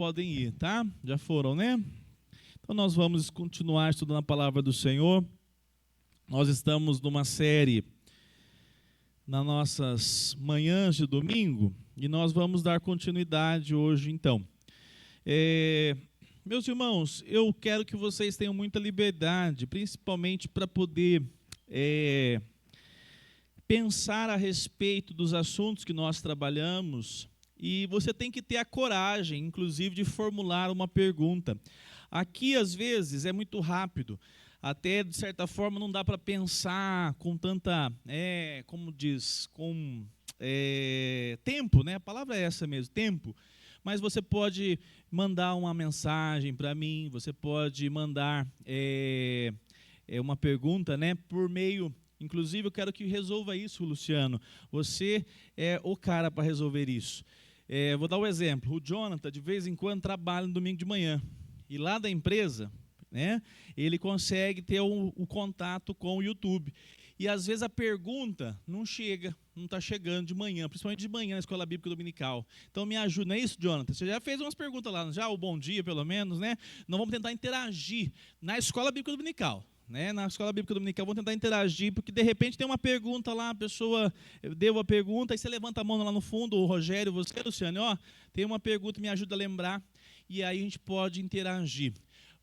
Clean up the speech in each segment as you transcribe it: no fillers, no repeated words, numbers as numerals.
Podem ir, tá? Já foram, né? Então nós vamos continuar estudando a palavra do Senhor. Nós estamos numa série nas nossas manhãs de domingo e nós vamos dar continuidade hoje, então. Meus irmãos, eu quero que vocês tenham muita liberdade, principalmente para poder pensar a respeito dos assuntos que nós trabalhamos. E você tem que ter a coragem, inclusive, de formular uma pergunta. Aqui, às vezes, é muito rápido. Até, de certa forma, não dá para pensar com tanta, tempo, né? A palavra é essa mesmo, tempo. Mas você pode mandar uma mensagem para mim, você pode mandar uma pergunta, né? Por meio... Inclusive, eu quero que resolva isso, Luciano. Você é o cara para resolver isso. Vou dar um exemplo. O Jonathan, de vez em quando, trabalha no domingo de manhã. E lá da empresa, né, ele consegue ter o contato com o YouTube. E, às vezes, a pergunta não chega, não está chegando de manhã, principalmente de manhã na Escola Bíblica Dominical. Então, me ajuda, não é isso, Jonathan? Você já fez umas perguntas lá, já o bom dia, pelo menos, né? Nós vamos tentar interagir na Escola Bíblica Dominical. Né, na Escola Bíblica Dominical, vamos tentar interagir, porque de repente tem uma pergunta lá, a pessoa deu a pergunta, aí você levanta a mão lá no fundo, o Rogério, você, Luciano, tem uma pergunta, me ajuda a lembrar, e aí a gente pode interagir.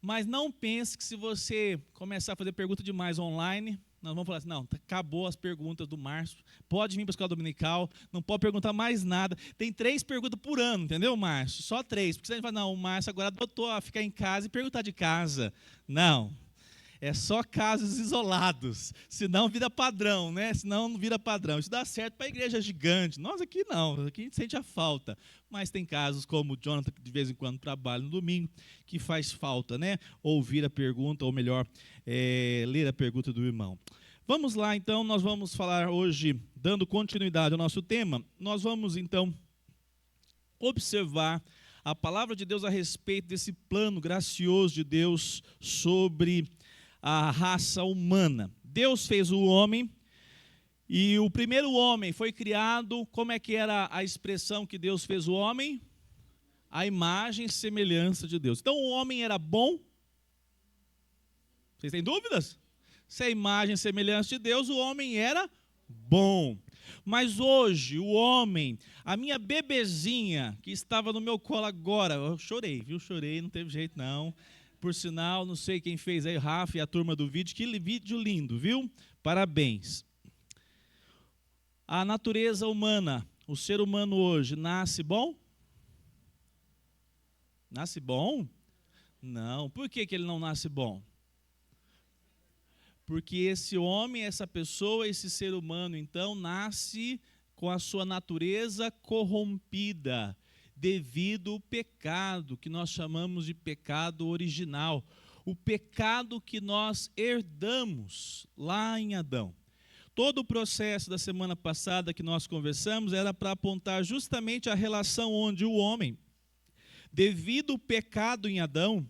Mas não pense que se você começar a fazer pergunta demais online, nós vamos falar assim, não, acabou as perguntas do Márcio, pode vir para a Escola Dominical, não pode perguntar mais nada. Tem 3 perguntas por ano, entendeu, Márcio? Só 3, porque você vai falar, não, o Márcio agora adotou a ficar em casa e perguntar de casa. Não. É só casos isolados, senão vira padrão, né? Senão não vira padrão. Isso dá certo para a igreja gigante. Nós aqui não, aqui a gente sente a falta. Mas tem casos como o Jonathan, que de vez em quando trabalha no domingo, que faz falta, né? Ouvir a pergunta, ou melhor, ler a pergunta do irmão. Vamos lá, então, nós vamos falar hoje, dando continuidade ao nosso tema, nós vamos, então, observar a palavra de Deus a respeito desse plano gracioso de Deus sobre a raça humana. Deus fez o homem e o primeiro homem foi criado, como é que era a expressão que Deus fez o homem? A imagem e semelhança de Deus. Então o homem era bom? Vocês têm dúvidas? Se é a imagem e semelhança de Deus, o homem era bom. Mas hoje, o homem, a minha bebezinha que estava no meu colo agora, eu chorei, viu? Chorei, não teve jeito não. Por sinal, não sei quem fez aí, Rafa e a turma do vídeo, que vídeo lindo, viu? Parabéns. A natureza humana, o ser humano hoje, nasce bom? Nasce bom? Não. Por que ele não nasce bom? Porque esse homem, essa pessoa, esse ser humano, então, nasce com a sua natureza corrompida, devido ao pecado, que nós chamamos de pecado original, o pecado que nós herdamos lá em Adão. Todo o processo da semana passada que nós conversamos era para apontar justamente a relação onde o homem, devido ao pecado em Adão,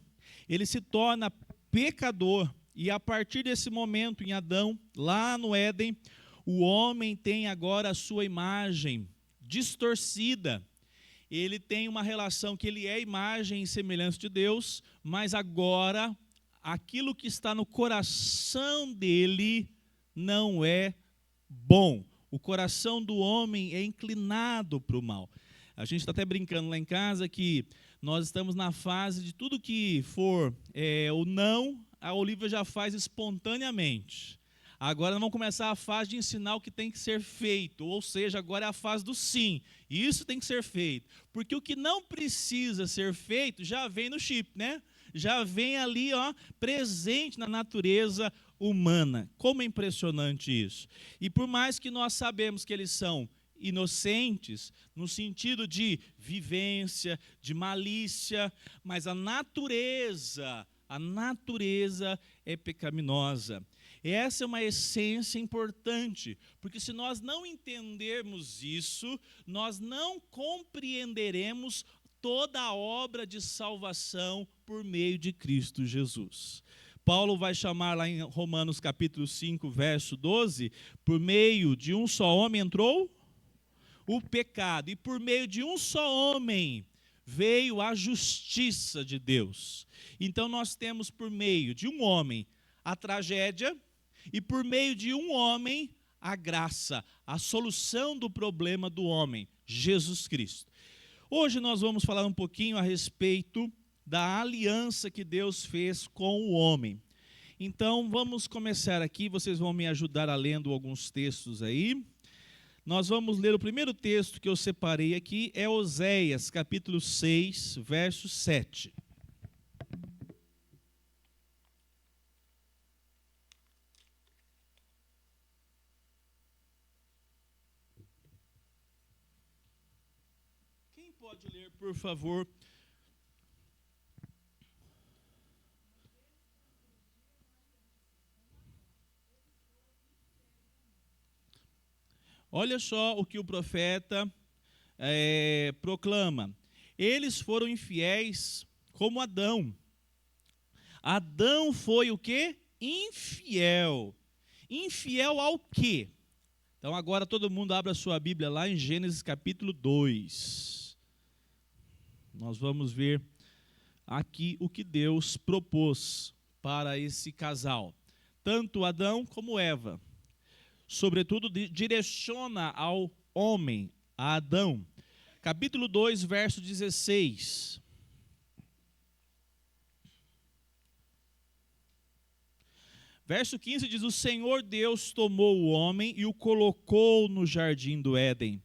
ele se torna pecador, e a partir desse momento em Adão, lá no Éden, o homem tem agora a sua imagem distorcida. Ele tem uma relação que ele é imagem e semelhança de Deus, mas agora aquilo que está no coração dele não é bom. O coração do homem é inclinado para o mal. A gente está até brincando lá em casa que nós estamos na fase de tudo que for o não, a Olivia já faz espontaneamente. Agora nós vamos começar a fase de ensinar o que tem que ser feito, ou seja, agora é a fase do sim, isso tem que ser feito, porque o que não precisa ser feito já vem no chip, né? Já vem ali, presente na natureza humana. Como é impressionante isso. E por mais que nós sabemos que eles são inocentes, no sentido de vivência, de malícia, mas a natureza é pecaminosa. Essa é uma essência importante, porque se nós não entendermos isso, nós não compreenderemos toda a obra de salvação por meio de Cristo Jesus. Paulo vai chamar lá em Romanos capítulo 5, verso 12, por meio de um só homem entrou o pecado, e por meio de um só homem veio a justiça de Deus. Então nós temos por meio de um homem a tragédia e por meio de um homem a graça, a solução do problema do homem, Jesus Cristo. Hoje nós vamos falar um pouquinho a respeito da aliança que Deus fez com o homem. Então vamos começar aqui, vocês vão me ajudar a lendo alguns textos aí. Nós vamos ler o primeiro texto que eu separei aqui, é Oséias, capítulo 6, verso 7. Quem pode ler, por favor? Olha só o que o profeta proclama. Eles foram infiéis como Adão. Adão foi o quê? Infiel. Infiel ao quê? Então agora todo mundo abre a sua Bíblia lá em Gênesis capítulo 2. Nós vamos ver aqui o que Deus propôs para esse casal. Tanto Adão como Eva. Sobretudo direciona ao homem, a Adão. Capítulo 2, verso 16. Verso 15 diz: o Senhor Deus tomou o homem e o colocou no jardim do Éden,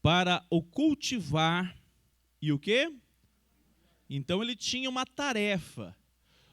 para o cultivar, e o quê? Então ele tinha uma tarefa.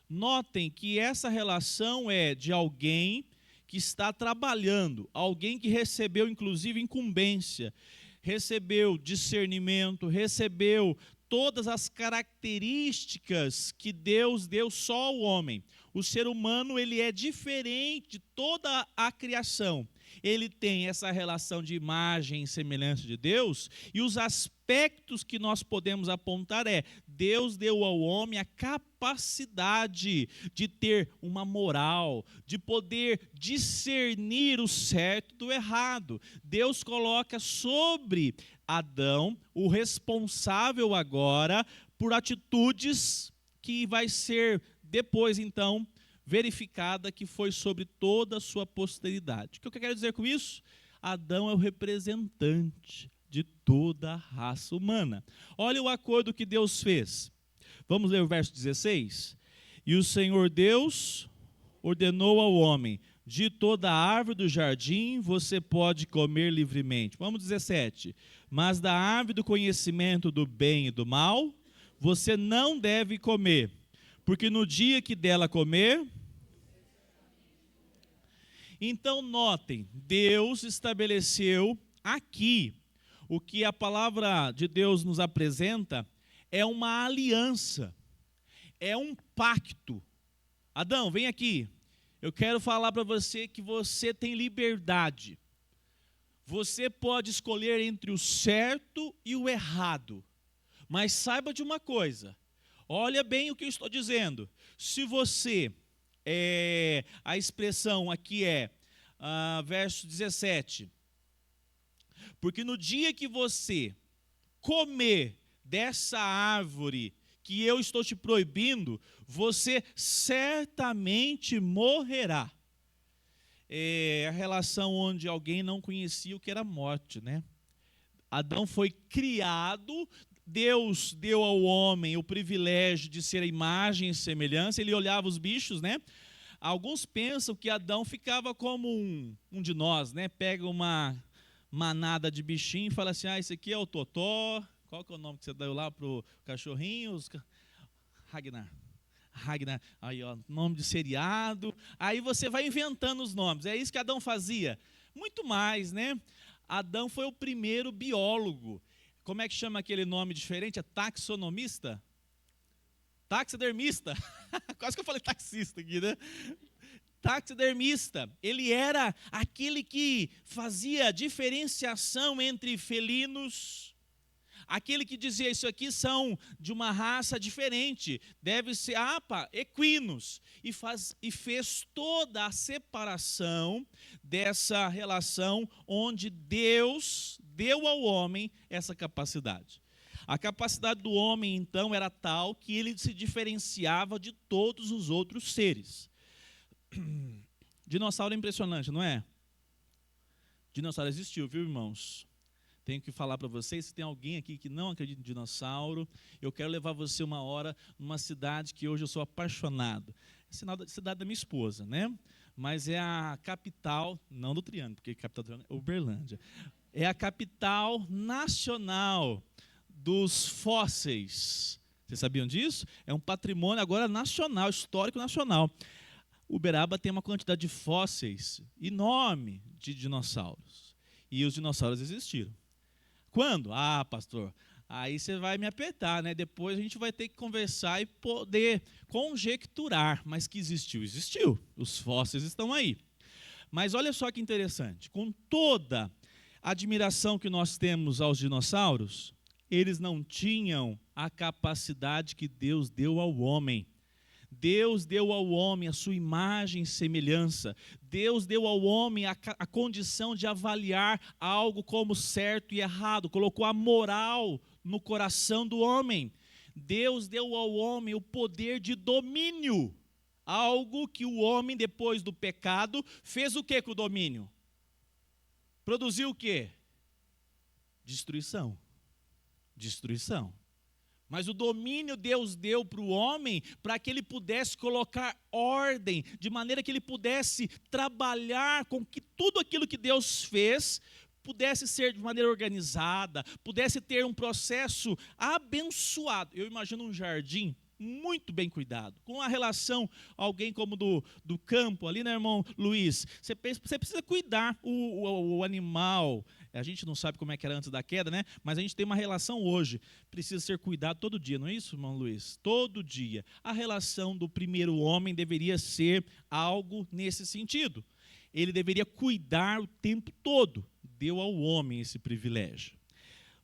Notem que essa relação é de alguém que está trabalhando, alguém que recebeu inclusive incumbência, recebeu discernimento, recebeu todas as características que Deus deu só ao homem. O ser humano, ele é diferente de toda a criação. Ele tem essa relação de imagem e semelhança de Deus, e os aspectos que nós podemos apontar Deus deu ao homem a capacidade de ter uma moral, de poder discernir o certo do errado. Deus coloca sobre Adão o responsável agora por atitudes que vai ser depois então verificada que foi sobre toda a sua posteridade. O que eu quero dizer com isso? Adão é o representante de toda a raça humana. Olha o acordo que Deus fez. Vamos ler o verso 16? E o Senhor Deus ordenou ao homem: de toda a árvore do jardim você pode comer livremente. Vamos 17. Mas da árvore do conhecimento do bem e do mal você não deve comer, porque no dia que dela comer... Então notem, Deus estabeleceu aqui, o que a palavra de Deus nos apresenta é uma aliança, é um pacto. Adão, vem aqui, eu quero falar para você que você tem liberdade. Você pode escolher entre o certo e o errado, mas saiba de uma coisa, olha bem o que eu estou dizendo. Se você... a expressão aqui verso 17. Porque no dia que você comer dessa árvore que eu estou te proibindo, você certamente morrerá. É a relação onde alguém não conhecia o que era morte, né? Adão foi criado, Deus deu ao homem o privilégio de ser a imagem e semelhança, ele olhava os bichos, né? Alguns pensam que Adão ficava como um de nós, né? Pega uma manada de bichinho e fala assim: esse aqui é o Totó, qual que é o nome que você deu lá pro cachorrinho? Ragnar, aí ó, nome de seriado, aí você vai inventando os nomes, é isso que Adão fazia. Muito mais, né? Adão foi o primeiro biólogo. Como é que chama aquele nome diferente? É taxonomista? Taxidermista. Quase que eu falei taxista aqui, né? Taxidermista. Ele era aquele que fazia diferenciação entre felinos, aquele que dizia: isso aqui são de uma raça diferente, deve ser equinos, e fez toda a separação dessa relação onde Deus deu ao homem essa capacidade. A capacidade do homem, então, era tal que ele se diferenciava de todos os outros seres. Dinossauro é impressionante, não é? Dinossauro existiu, viu, irmãos? Tenho que falar para vocês, se tem alguém aqui que não acredita em dinossauro, eu quero levar você uma hora numa cidade que hoje eu sou apaixonado. É cidade da minha esposa, né? Mas é a capital, não do Triângulo, porque a capital do Triângulo é Uberlândia. É a capital nacional dos fósseis. Vocês sabiam disso? É um patrimônio agora nacional, histórico nacional. Uberaba tem uma quantidade de fósseis enorme de dinossauros. E os dinossauros existiram. Quando? Ah, pastor, aí você vai me apertar, né? Depois a gente vai ter que conversar e poder conjecturar. Mas que existiu, existiu. Os fósseis estão aí. Mas olha só que interessante. Com toda a admiração que nós temos aos dinossauros, eles não tinham a capacidade que Deus deu ao homem. Deus deu ao homem a sua imagem e semelhança. Deus deu ao homem a condição de avaliar algo como certo e errado. Colocou a moral no coração do homem. Deus deu ao homem o poder de domínio. Algo que o homem, depois do pecado, fez o que com o domínio? Produziu o quê? Destruição. Destruição. Mas o domínio Deus deu para o homem para que ele pudesse colocar ordem, de maneira que ele pudesse trabalhar com que tudo aquilo que Deus fez pudesse ser de maneira organizada, pudesse ter um processo abençoado. Eu imagino um jardim muito bem cuidado, com a relação, alguém como do campo, ali, né, irmão Luiz? Você precisa cuidar o animal. A gente não sabe como é que era antes da queda, né? Mas a gente tem uma relação hoje. Precisa ser cuidado todo dia, não é isso, irmão Luiz? Todo dia. A relação do primeiro homem deveria ser algo nesse sentido. Ele deveria cuidar o tempo todo. Deu ao homem esse privilégio.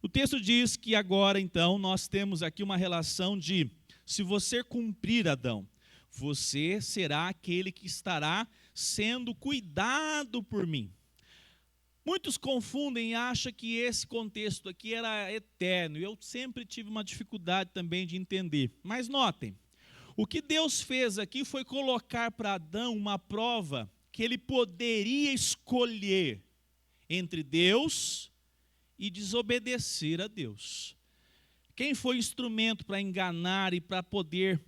O texto diz que agora, então, nós temos aqui uma relação de: se você cumprir, Adão, você será aquele que estará sendo cuidado por mim. Muitos confundem e acham que esse contexto aqui era eterno. Eu sempre tive uma dificuldade também de entender. Mas notem, o que Deus fez aqui foi colocar para Adão uma prova que ele poderia escolher entre Deus e desobedecer a Deus. Quem foi instrumento para enganar e para poder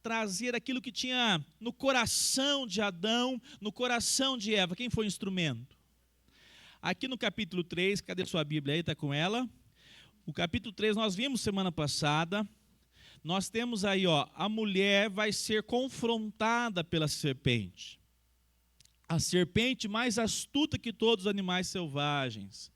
trazer aquilo que tinha no coração de Adão, no coração de Eva? Quem foi o instrumento? Aqui no capítulo 3, cadê sua Bíblia aí? Está com ela? O capítulo 3 nós vimos semana passada. Nós temos aí, ó, a mulher vai ser confrontada pela serpente. A serpente mais astuta que todos os animais selvagens.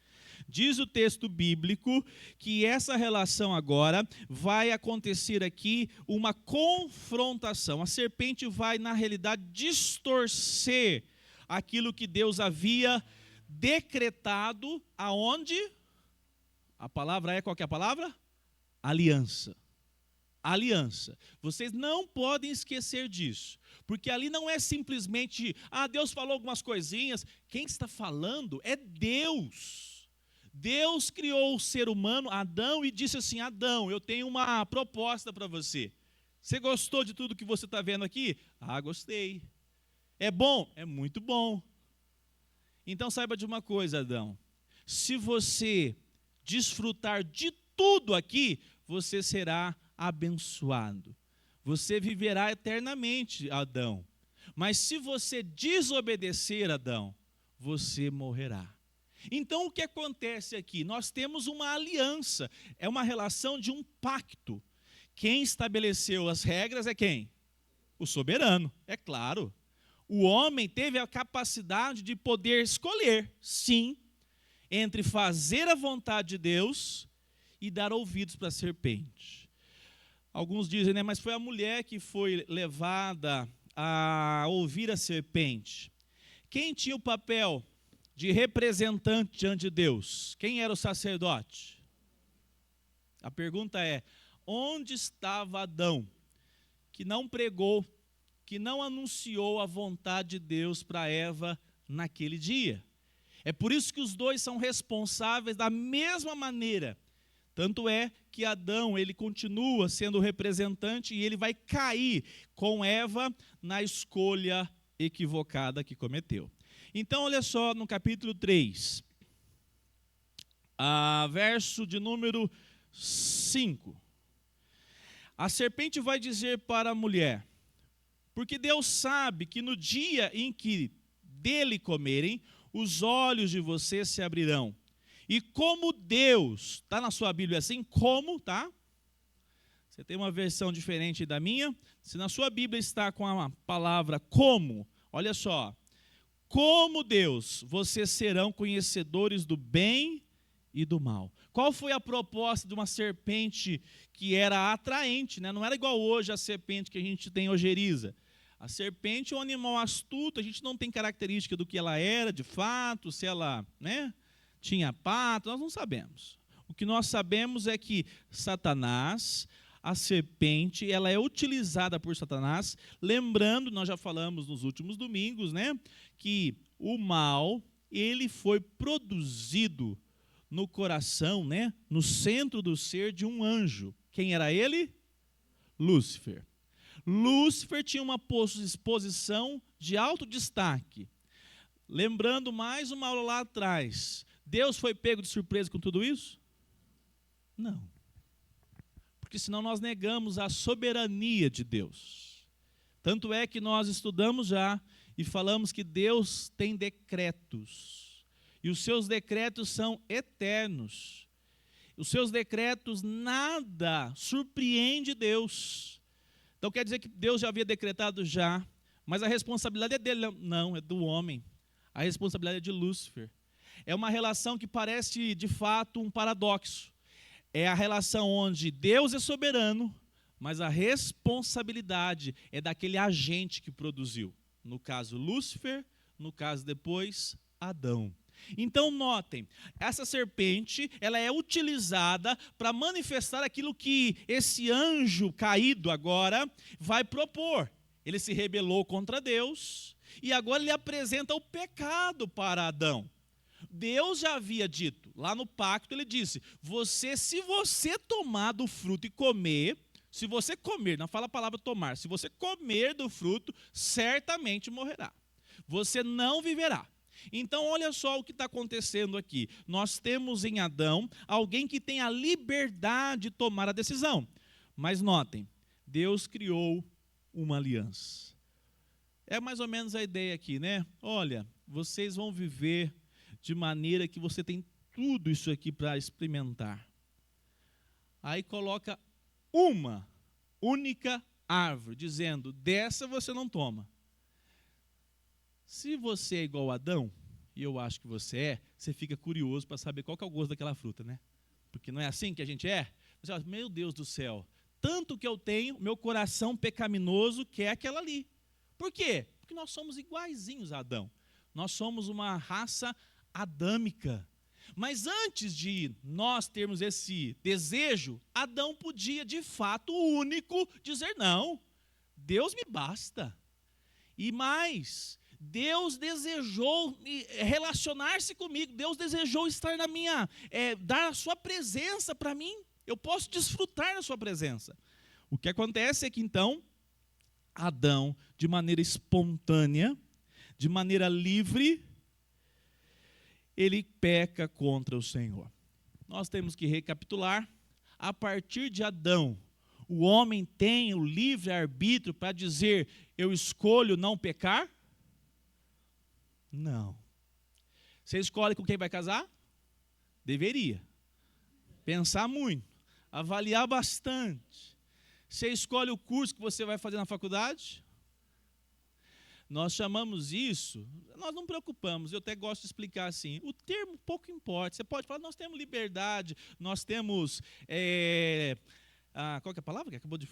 Diz o texto bíblico que essa relação agora vai acontecer aqui uma confrontação. A serpente vai, na realidade, distorcer aquilo que Deus havia decretado, aonde? A palavra é, qual que é a palavra? Aliança. Aliança. Vocês não podem esquecer disso, porque ali não é simplesmente, Deus falou algumas coisinhas. Quem está falando é Deus. Deus criou o ser humano, Adão, e disse assim: Adão, eu tenho uma proposta para você. Você gostou de tudo que você está vendo aqui? Gostei. É bom? É muito bom. Então saiba de uma coisa, Adão. Se você desfrutar de tudo aqui, você será abençoado. Você viverá eternamente, Adão. Mas se você desobedecer, Adão, você morrerá. Então o que acontece aqui? Nós temos uma aliança, é uma relação de um pacto. Quem estabeleceu as regras é quem? O soberano, é claro. O homem teve a capacidade de poder escolher, sim, entre fazer a vontade de Deus e dar ouvidos para a serpente. Alguns dizem, né, mas foi a mulher que foi levada a ouvir a serpente. Quem tinha o papel de representante diante de Deus? Quem era o sacerdote? A pergunta é: onde estava Adão, que não pregou, que não anunciou a vontade de Deus para Eva naquele dia? É por isso que os dois são responsáveis da mesma maneira, Tanto é que Adão, ele continua sendo o representante e ele vai cair com Eva na escolha equivocada que cometeu. Então, olha só no capítulo 3, verso de número 5. A serpente vai dizer para a mulher: porque Deus sabe que no dia em que dele comerem, os olhos de vocês se abrirão. E como Deus, está na sua Bíblia assim, como, tá? Você tem uma versão diferente da minha. Se na sua Bíblia está com a palavra como, olha só. Como Deus, vocês serão conhecedores do bem e do mal. Qual foi a proposta de uma serpente que era atraente, né? Não era igual hoje a serpente que a gente tem ojeriza. A serpente é um animal astuto, a gente não tem característica do que ela era de fato, se ela, né, tinha pato, nós não sabemos. O que nós sabemos é que Satanás, a serpente, ela é utilizada por Satanás, lembrando, nós já falamos nos últimos domingos, né, que o mal, ele foi produzido no coração, né, no centro do ser de um anjo. Quem era ele? Lúcifer. Lúcifer tinha uma posição de alto destaque. Lembrando mais uma aula lá atrás, Deus foi pego de surpresa com tudo isso? Não. Porque senão nós negamos a soberania de Deus. Tanto é que nós estudamos já e falamos que Deus tem decretos. E os seus decretos são eternos. Os seus decretos nada surpreende Deus. Então quer dizer que Deus já havia decretado já, mas a responsabilidade é dele? Não, é do homem. A responsabilidade é de Lúcifer. É uma relação que parece de fato um paradoxo. É a relação onde Deus é soberano, mas a responsabilidade é daquele agente que produziu. No caso Lúcifer, no caso depois Adão. Então notem, essa serpente, ela é utilizada para manifestar aquilo que esse anjo caído agora vai propor. Ele se rebelou contra Deus e agora ele apresenta o pecado para Adão. Deus já havia dito, lá no pacto ele disse, se você tomar do fruto e comer, se você comer, não fala a palavra tomar, se você comer do fruto, certamente morrerá. Você não viverá. Então olha só o que está acontecendo aqui. Nós temos em Adão alguém que tem a liberdade de tomar a decisão. Mas notem, Deus criou uma aliança. É mais ou menos a ideia aqui, né? Olha, vocês vão viver de maneira que você tem tudo isso aqui para experimentar. Aí coloca uma única árvore, dizendo, dessa você não toma. Se você é igual a Adão, e eu acho que você fica curioso para saber qual que é o gosto daquela fruta, né? Porque não é assim que a gente é? Você fala, meu Deus do céu, tanto que eu tenho, meu coração pecaminoso quer aquela ali. Por quê? Porque nós somos iguaizinhos a Adão. Nós somos uma raça adâmica. Mas antes de nós termos esse desejo, Adão podia, de fato, o único, dizer não, Deus me basta. E mais, Deus desejou relacionar-se comigo, Deus desejou estar na minha, dar a sua presença para mim, eu posso desfrutar da sua presença. O que acontece é que então, Adão, de maneira espontânea, de maneira livre, ele peca contra o Senhor. Nós temos que recapitular, a partir de Adão, o homem tem o livre-arbítrio para dizer, eu escolho não pecar? Não. Você escolhe com quem vai casar? Deveria. Pensar muito, avaliar bastante. Você escolhe o curso que você vai fazer na faculdade? Nós chamamos isso, nós não preocupamos, eu até gosto de explicar assim, o termo pouco importa, você pode falar, nós temos liberdade, nós temos, qual que é a palavra que acabou de...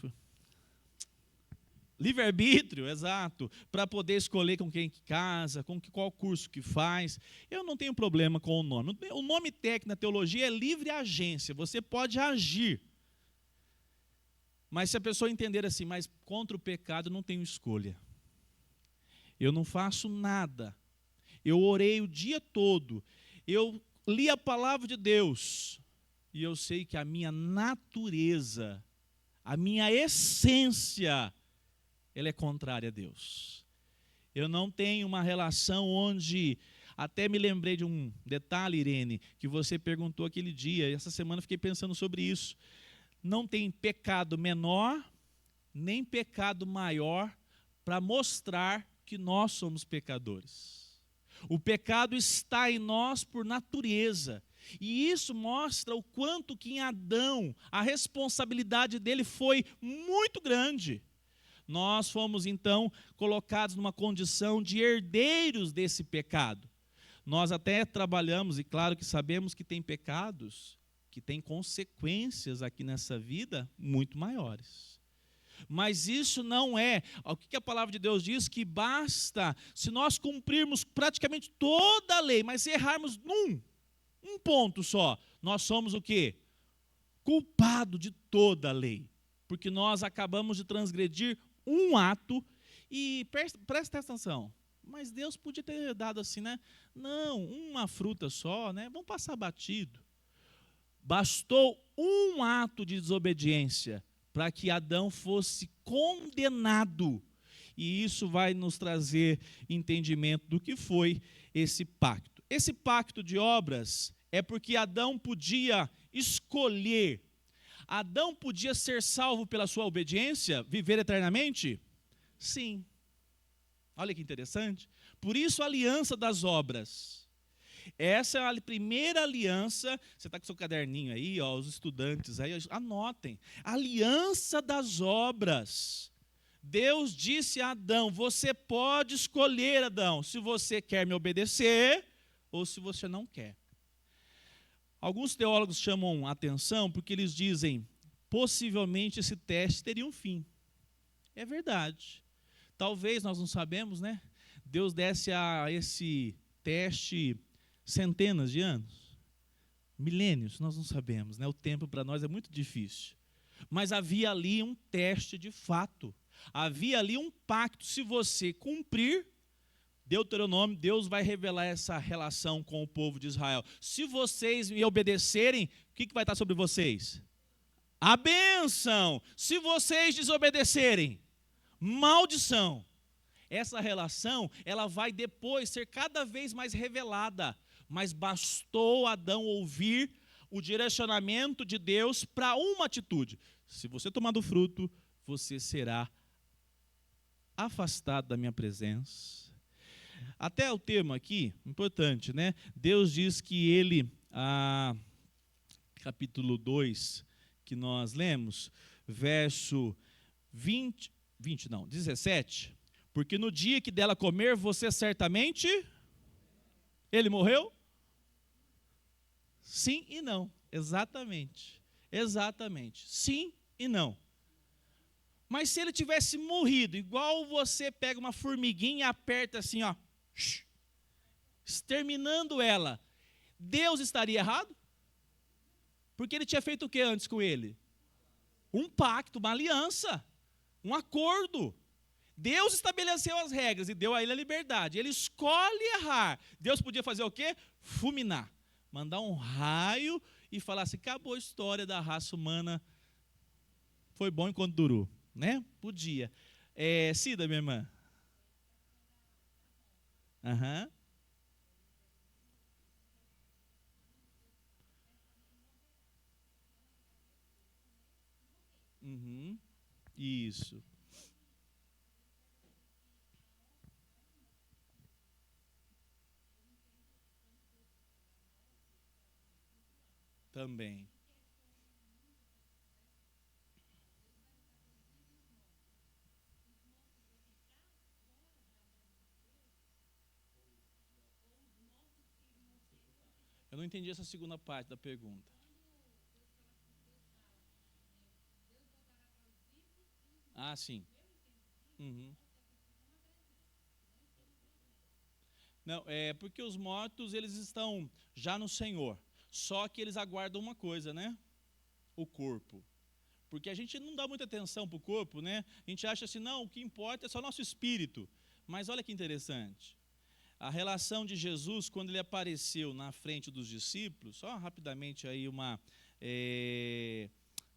Livre-arbítrio, exato, para poder escolher com quem que casa, qual curso que faz. Eu não tenho problema com o nome. O nome técnico na teologia é livre agência, você pode agir. Mas se a pessoa entender assim, mas contra o pecado não tenho escolha. Eu não faço nada. Eu orei o dia todo. Eu li a palavra de Deus. e eu sei que a minha natureza, a minha essência, ela é contrária a Deus. Eu não tenho uma relação onde, até me lembrei de um detalhe, Irene, que você perguntou aquele dia, e essa semana eu fiquei pensando sobre isso. Não tem pecado menor, nem pecado maior, para mostrar que nós somos pecadores. O pecado está em nós por natureza. E isso mostra o quanto que em Adão a responsabilidade dele foi muito grande. Nós fomos então colocados numa condição de herdeiros desse pecado. Nós até trabalhamos, e claro que sabemos que tem pecados que têm consequências aqui nessa vida muito maiores. Mas isso não é, o que a palavra de Deus diz? Que basta, se nós cumprirmos praticamente toda a lei, mas errarmos um ponto só, nós somos o quê? Culpado de toda a lei, porque nós acabamos de transgredir um ato, e presta atenção, mas Deus podia ter dado assim, né? Não, uma fruta só, né? Vamos passar batido. Bastou um ato de desobediência para que Adão fosse condenado. E isso vai nos trazer entendimento do que foi esse pacto. Esse pacto de obras é porque Adão podia escolher. Adão podia ser salvo pela sua obediência, viver eternamente? Sim. Olha que interessante. Por isso a aliança das obras. Essa é a primeira aliança. Você está com seu caderninho aí, ó, os estudantes aí, anotem. Aliança das obras. Deus disse a Adão: você pode escolher, Adão, se você quer me obedecer ou se você não quer. Alguns teólogos chamam atenção porque eles dizem, possivelmente esse teste teria um fim. É verdade. Talvez, nós não sabemos, né? Deus desse a esse teste centenas de anos, milênios, nós não sabemos, né? O tempo para nós é muito difícil. Mas havia ali um teste de fato. Havia ali um pacto. Se você cumprir, Deuteronômio, Deus vai revelar essa relação com o povo de Israel. Se vocês me obedecerem, o que vai estar sobre vocês? A bênção. Se vocês desobedecerem, maldição. Essa relação, ela vai depois ser cada vez mais revelada. Mas bastou Adão ouvir o direcionamento de Deus para uma atitude. Se você tomar do fruto, você será afastado da minha presença. Até o termo aqui, importante, né? Deus diz que ele, capítulo 2, que nós lemos, verso 17, porque no dia que dela comer, você certamente, ele morreu? Sim e não, exatamente, sim e não. Mas se ele tivesse morrido, igual você pega uma formiguinha e aperta assim, ó, exterminando ela, Deus estaria errado? Porque ele tinha feito o que antes com ele? Um pacto, uma aliança, um acordo. Deus estabeleceu as regras e deu a ele a liberdade. Ele escolhe errar. Deus podia fazer o quê? Fulminar. Mandar um raio e falar assim, acabou a história da raça humana. Foi bom enquanto durou. Né? Podia. Cida, minha irmã. Aham. Uhum. Isso. Também. Eu não entendi essa segunda parte da pergunta. Ah, sim. Uhum. Não, é porque os mortos, eles estão já no Senhor. Só que eles aguardam uma coisa, né? O corpo. Porque a gente não dá muita atenção para o corpo, né? A gente acha assim, não, o que importa é só nosso espírito. Mas olha que interessante. A relação de Jesus, quando ele apareceu na frente dos discípulos, só rapidamente aí uma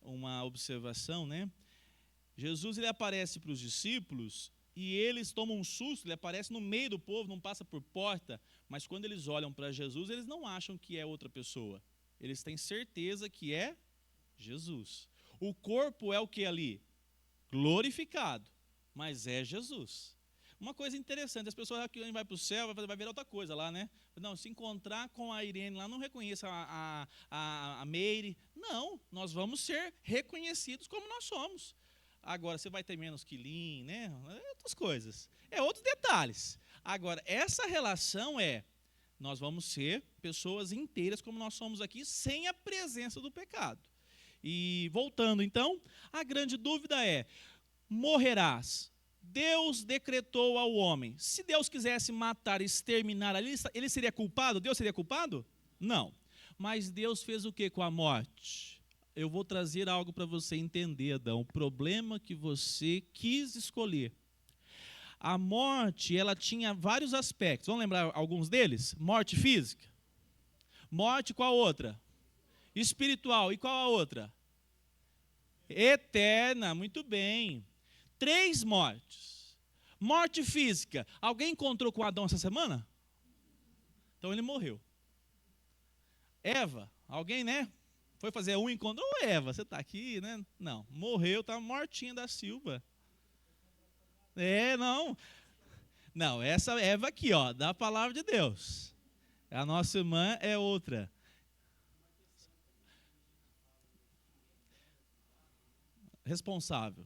uma observação, né? Jesus ele aparece para os discípulos e eles tomam um susto, ele aparece no meio do povo, não passa por porta, mas quando eles olham para Jesus, eles não acham que é outra pessoa. Eles têm certeza que é Jesus. O corpo é o que ali? Glorificado, mas é Jesus. Uma coisa interessante, as pessoas que vai para o céu, vai ver outra coisa lá, né? Não, se encontrar com a Irene lá, não reconheça a Meire. Não, nós vamos ser reconhecidos como nós somos. Agora, você vai ter menos quilinho, né? Outras coisas. Outros detalhes. Agora, essa relação nós vamos ser pessoas inteiras como nós somos aqui, sem a presença do pecado. E voltando então, a grande dúvida é, morrerás. Deus decretou ao homem. Se Deus quisesse matar, exterminar ali, ele seria culpado? Deus seria culpado? Não. Mas Deus fez o que com a morte? Eu vou trazer algo para você entender, Adão. O problema que você quis escolher. A morte, ela tinha vários aspectos. Vamos lembrar alguns deles? Morte física. Morte, qual outra? Espiritual. E qual a outra? Eterna. Muito bem. 3 mortes. Morte física. Alguém encontrou com Adão essa semana? Então ele morreu. Eva, alguém, né? Foi fazer um encontro. Ô Eva, você está aqui, né? Não, morreu, está mortinha da Silva. Não. Não, essa Eva aqui, ó, da palavra de Deus. A nossa irmã é outra. Responsável.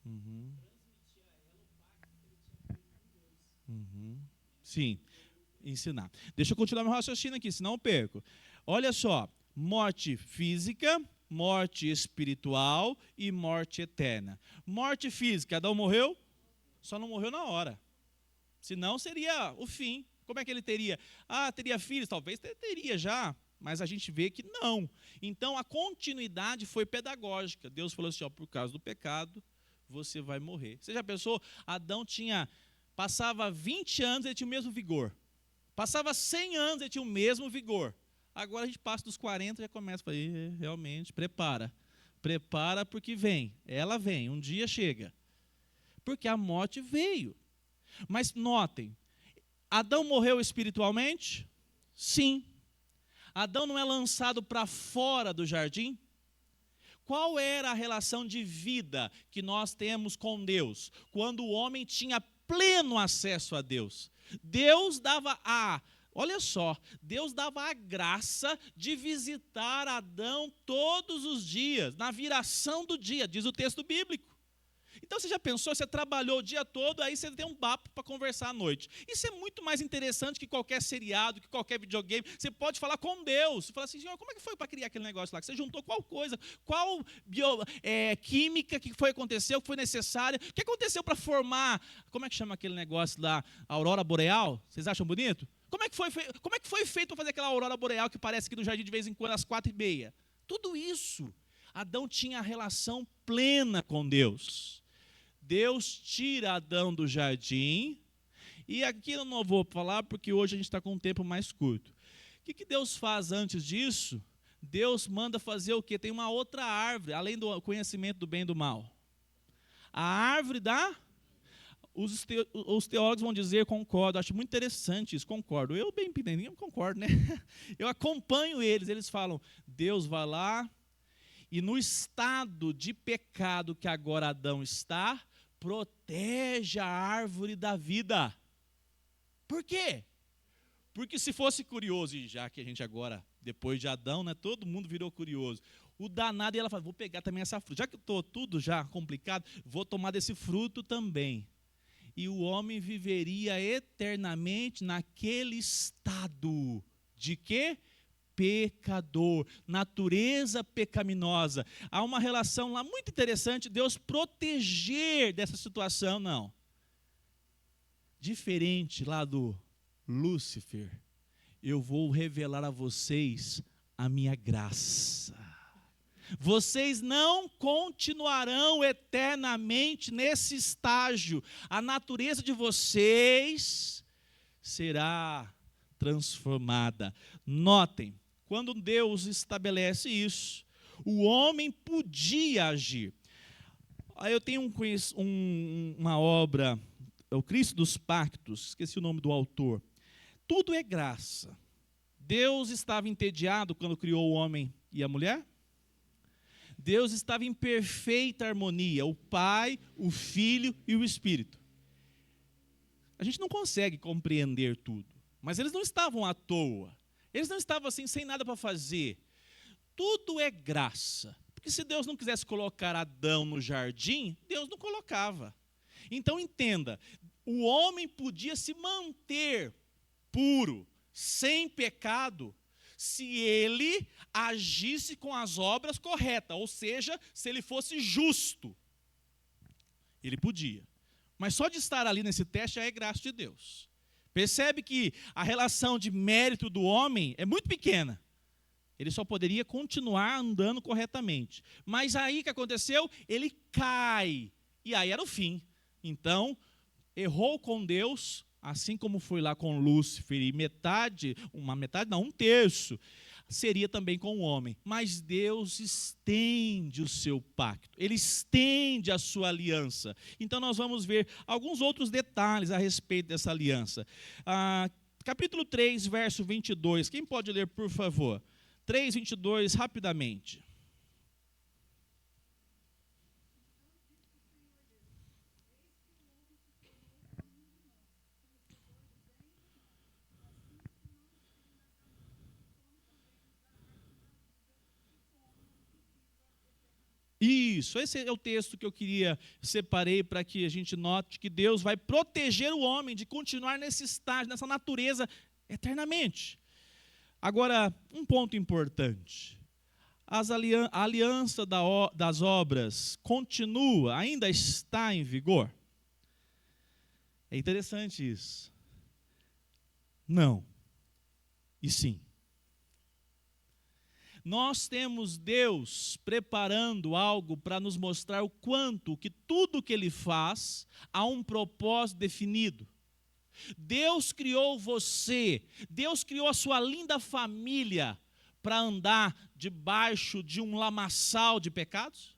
Uhum. Uhum. Sim, ensinar. Deixa eu continuar meu raciocínio aqui, senão eu perco. Olha só, morte física, morte espiritual e morte eterna. Morte física, Adão morreu? Só não morreu na hora. Senão seria o fim. Como é que ele teria? Teria filhos? Talvez teria já, mas a gente vê que não. Então a continuidade foi pedagógica. Deus falou assim, por causa do pecado, você vai morrer. Você já pensou? Adão passava 20 anos, ele tinha o mesmo vigor. Passava 100 anos, ele tinha o mesmo vigor. Agora a gente passa dos 40 e já começa a falar, realmente, prepara. Prepara porque vem. Ela vem, um dia chega. Porque a morte veio. Mas notem, Adão morreu espiritualmente? Sim. Adão não é lançado para fora do jardim? Qual era a relação de vida que nós temos com Deus? Quando o homem tinha pleno acesso a Deus. Deus dava olha só, Deus dava a graça de visitar Adão todos os dias, na viração do dia, diz o texto bíblico. Então você já pensou, você trabalhou o dia todo, aí você tem um papo para conversar à noite. Isso é muito mais interessante que qualquer seriado, que qualquer videogame. Você pode falar com Deus. Você fala assim, Senhor, como é que foi para criar aquele negócio lá? Que você juntou qual coisa? Qual química que aconteceu, que foi necessária? O que aconteceu para formar, como é que chama aquele negócio lá? A aurora boreal? Vocês acham bonito? Como é que foi feito para fazer aquela aurora boreal que parece aqui no jardim de vez em quando, às 4h30? Tudo isso. Adão tinha a relação plena com Deus. Deus tira Adão do jardim, e aqui eu não vou falar porque hoje a gente está com um tempo mais curto. O que Deus faz antes disso? Deus manda fazer o quê? Tem uma outra árvore, além do conhecimento do bem e do mal. A árvore da... Os teólogos vão dizer, concordo, acho muito interessante isso, concordo. Eu bem pequenininho concordo, né? Eu acompanho eles falam, Deus vai lá, e no estado de pecado que agora Adão está, protege a árvore da vida. Por quê? Porque se fosse curioso, e já que a gente agora, depois de Adão, né, todo mundo virou curioso, o danado, e ela fala, vou pegar também essa fruta. Já que estou tudo já complicado, vou tomar desse fruto também. E o homem viveria eternamente naquele estado de quê? Pecador, natureza pecaminosa. Há uma relação lá muito interessante, Deus proteger dessa situação, não. Diferente lá do Lúcifer, eu vou revelar a vocês a minha graça. Vocês não continuarão eternamente nesse estágio. A natureza de vocês será transformada. Notem, quando Deus estabelece isso, o homem podia agir. Eu tenho uma obra, é o Cristo dos Pactos, esqueci o nome do autor. Tudo é graça. Deus estava entediado quando criou o homem e a mulher? Deus estava em perfeita harmonia, o Pai, o Filho e o Espírito. A gente não consegue compreender tudo, mas eles não estavam à toa. Eles não estavam assim, sem nada para fazer. Tudo é graça. Porque se Deus não quisesse colocar Adão no jardim, Deus não colocava. Então entenda, o homem podia se manter puro, sem pecado, se ele agisse com as obras corretas, ou seja, se ele fosse justo. Ele podia. Mas só de estar ali nesse teste já é graça de Deus. Percebe que a relação de mérito do homem é muito pequena. Ele só poderia continuar andando corretamente. Mas aí o que aconteceu? Ele cai. E aí era o fim. Então, errou com Deus, assim como foi lá com Lúcifer, e um terço, seria também com o homem. Mas Deus estende o seu pacto, Ele estende a sua aliança. Então nós vamos ver alguns outros detalhes a respeito dessa aliança. Capítulo 3, verso 22, quem pode ler, por favor? 3, 22, rapidamente. Isso, esse é o texto que eu separei para que a gente note que Deus vai proteger o homem de continuar nesse estágio, nessa natureza, eternamente. Agora, um ponto importante. A aliança das obras continua, ainda está em vigor? É interessante isso. Não. E sim. Nós temos Deus preparando algo para nos mostrar o quanto que tudo que Ele faz há um propósito definido. Deus criou você, Deus criou a sua linda família para andar debaixo de um lamaçal de pecados?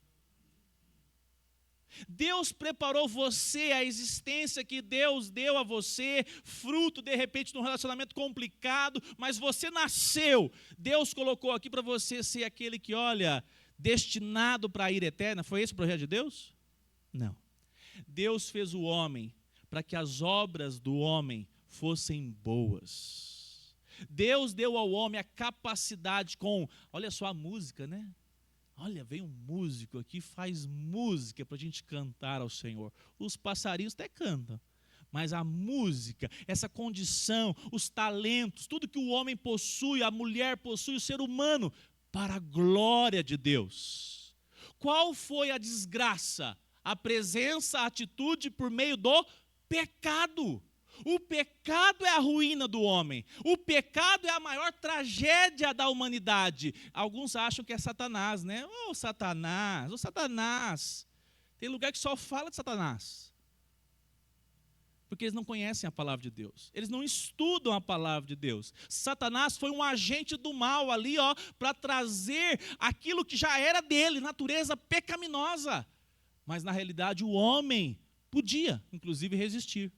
Deus preparou você, a existência que Deus deu a você, fruto de repente de um relacionamento complicado, mas você nasceu, Deus colocou aqui para você ser aquele que, olha, destinado para a ira eterna. Foi esse o projeto de Deus? Não. Deus fez o homem para que as obras do homem fossem boas. Deus deu ao homem a capacidade olha só a música, né? Olha, vem um músico aqui, faz música para a gente cantar ao Senhor. Os passarinhos até cantam, mas a música, essa condição, os talentos, tudo que o homem possui, a mulher possui, o ser humano, para a glória de Deus. Qual foi a desgraça? A presença, a atitude por meio do pecado. O pecado é a ruína do homem. O pecado é a maior tragédia da humanidade. Alguns acham que é Satanás, né? Ô Satanás. Tem lugar que só fala de Satanás. Porque eles não conhecem a palavra de Deus. Eles não estudam a palavra de Deus. Satanás foi um agente do mal ali, para trazer aquilo que já era dele, natureza pecaminosa. Mas na realidade o homem podia, inclusive, resistir.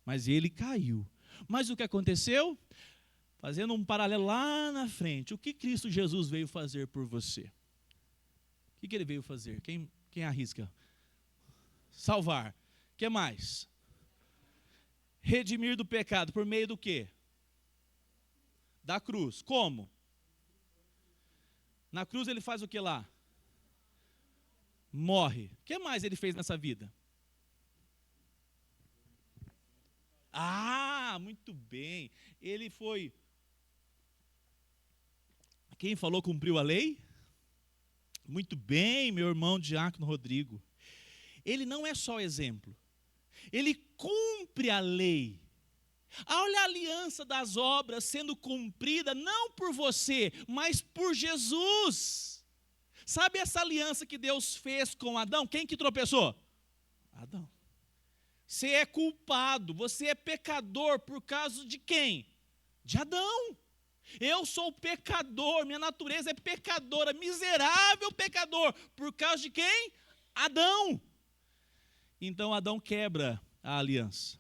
Mas ele caiu. Mas o que aconteceu? Fazendo um paralelo lá na frente, o que Cristo Jesus veio fazer por você? O que ele veio fazer? Quem arrisca? Salvar. O que mais? Redimir do pecado. Por meio do quê? Da cruz. Como? Na cruz ele faz o que lá? Morre. O que mais ele fez nessa vida? Muito bem. Ele foi. Quem falou cumpriu a lei? Muito bem, meu irmão Diácono Rodrigo. Ele não é só exemplo. Ele cumpre a lei. Olha a aliança das obras sendo cumprida, não por você, mas por Jesus. Sabe essa aliança que Deus fez com Adão? Quem que tropeçou? Adão. Você é culpado, você é pecador por causa de quem? De Adão. Eu sou pecador, minha natureza é pecadora, miserável pecador, por causa de quem? Adão. Então Adão quebra a aliança.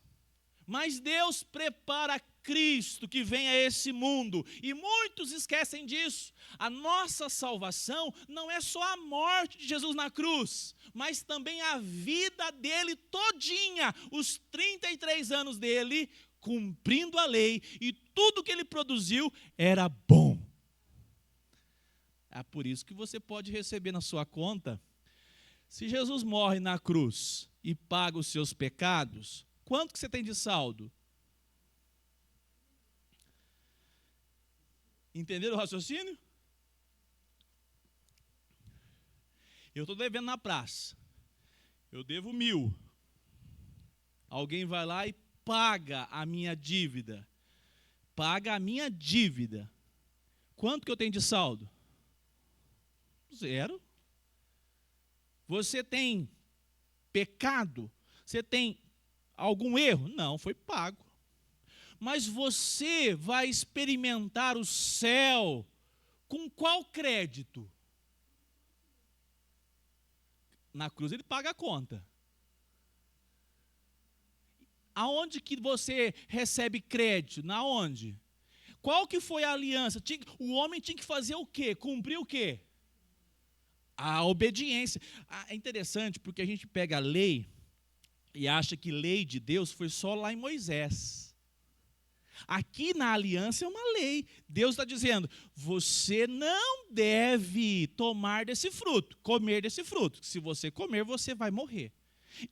Mas Deus prepara Cristo que vem a esse mundo, e muitos esquecem disso. A nossa salvação não é só a morte de Jesus na cruz, mas também a vida dele todinha, os 33 anos dele, cumprindo a lei, e tudo que ele produziu era bom. É por isso que você pode receber na sua conta, se Jesus morre na cruz e paga os seus pecados, quanto que você tem de saldo? Entenderam o raciocínio? Eu estou devendo na praça. Eu devo 1.000. Alguém vai lá e paga a minha dívida. Paga a minha dívida. Quanto que eu tenho de saldo? 0. Você tem pecado? Você tem algum erro? Não, foi pago. Mas você vai experimentar o céu com qual crédito? Na cruz ele paga a conta. Aonde que você recebe crédito? Na onde? Qual que foi a aliança? O homem tinha que fazer o quê? Cumprir o quê? A obediência. É interessante porque a gente pega a lei e acha que lei de Deus foi só lá em Moisés. Aqui na aliança é uma lei. Deus está dizendo, você não deve tomar desse fruto, comer desse fruto. Se você comer, você vai morrer.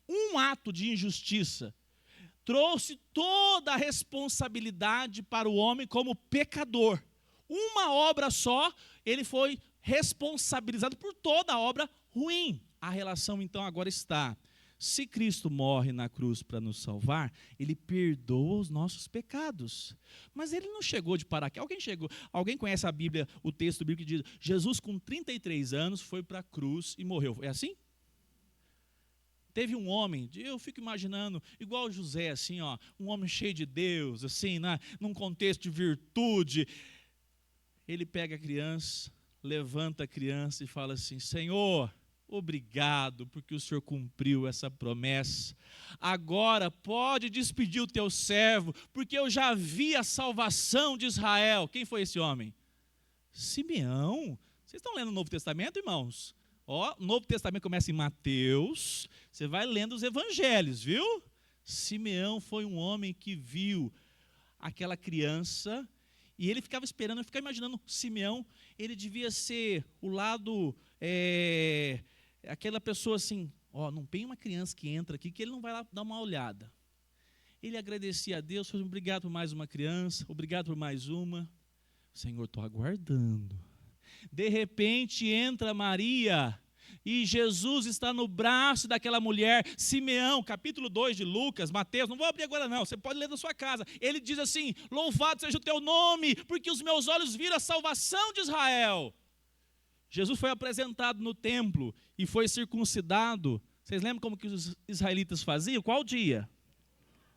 Um ato de injustiça trouxe toda a responsabilidade para o homem como pecador. Uma obra só, ele foi responsabilizado por toda a obra ruim. A relação então agora está. Se Cristo morre na cruz para nos salvar, ele perdoa os nossos pecados. Mas ele não chegou de paraquedas. Alguém conhece a Bíblia, o texto bíblico que diz, Jesus com 33 anos foi para a cruz e morreu. É assim? Teve um homem, eu fico imaginando, igual José, assim, ó, um homem cheio de Deus, assim, num contexto de virtude. Ele pega a criança, levanta a criança e fala assim, Senhor, obrigado, porque o Senhor cumpriu essa promessa. Agora pode despedir o teu servo, porque eu já vi a salvação de Israel. Quem foi esse homem? Simeão. Vocês estão lendo o Novo Testamento, irmãos? Ó, o Novo Testamento começa em Mateus, você vai lendo os evangelhos, viu? Simeão foi um homem que viu aquela criança, e ele ficava esperando, eu ficava imaginando, Simeão, ele devia ser o lado... aquela pessoa assim, ó, não tem uma criança que entra aqui que ele não vai lá dar uma olhada. Ele agradecia a Deus, falou, obrigado por mais uma criança, obrigado por mais uma. Senhor, estou aguardando. De repente entra Maria e Jesus está no braço daquela mulher. Simeão, capítulo 2 de Lucas, Mateus, não vou abrir agora não, você pode ler na sua casa. Ele diz assim, louvado seja o teu nome, porque os meus olhos viram a salvação de Israel. Jesus foi apresentado no templo e foi circuncidado. Vocês lembram como que os israelitas faziam? Qual dia?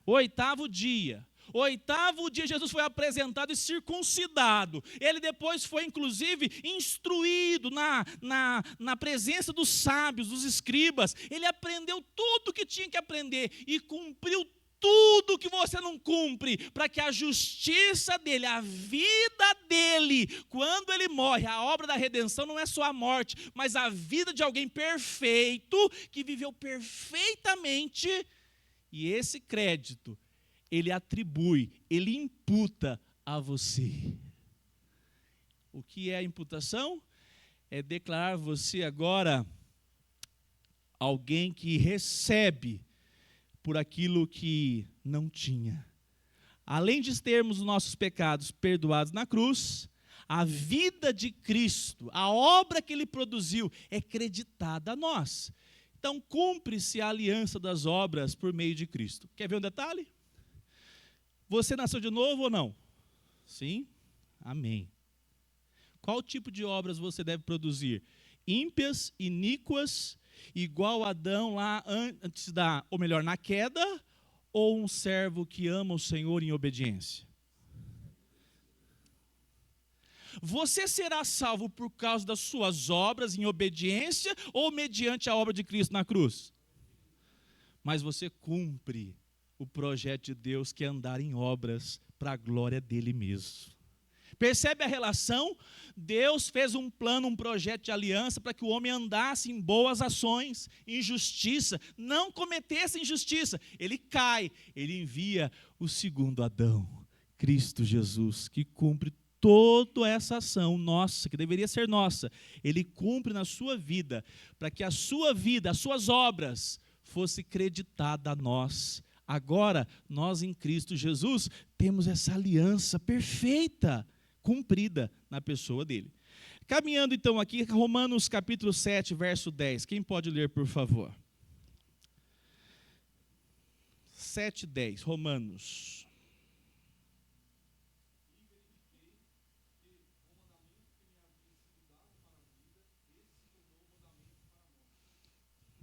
O 8º dia. O 8º dia Jesus foi apresentado e circuncidado. Ele depois foi inclusive instruído na presença dos sábios, dos escribas. Ele aprendeu tudo o que tinha que aprender e cumpriu tudo que você não cumpre, para que a justiça dele, a vida dele, quando ele morre, a obra da redenção não é só a morte, mas a vida de alguém perfeito, que viveu perfeitamente, e esse crédito, ele atribui, ele imputa a você. O que é a imputação? É declarar você agora alguém que recebe por aquilo que não tinha. Além de termos os nossos pecados perdoados na cruz, a vida de Cristo, a obra que ele produziu, é creditada a nós. Então, cumpre-se a aliança das obras por meio de Cristo. Quer ver um detalhe? Você nasceu de novo ou não? Sim? Amém. Qual tipo de obras você deve produzir? ímpias, iníquas, igual Adão lá antes ou melhor, na queda, ou um servo que ama o Senhor em obediência? Você será salvo por causa das suas obras em obediência ou mediante a obra de Cristo na cruz? Mas você cumpre o projeto de Deus, que é andar em obras para a glória dele mesmo. Percebe a relação? Deus fez um plano, um projeto de aliança para que o homem andasse em boas ações, em justiça, não cometesse injustiça. Ele cai, ele envia o segundo Adão, Cristo Jesus, que cumpre toda essa ação nossa, que deveria ser nossa. Ele cumpre na sua vida, para que a sua vida, as suas obras, fosse creditada a nós. Agora, nós em Cristo Jesus, temos essa aliança perfeita, cumprida na pessoa dele. Caminhando então aqui, Romanos capítulo 7, verso 10. Quem pode ler, por favor? 7:10, Romanos.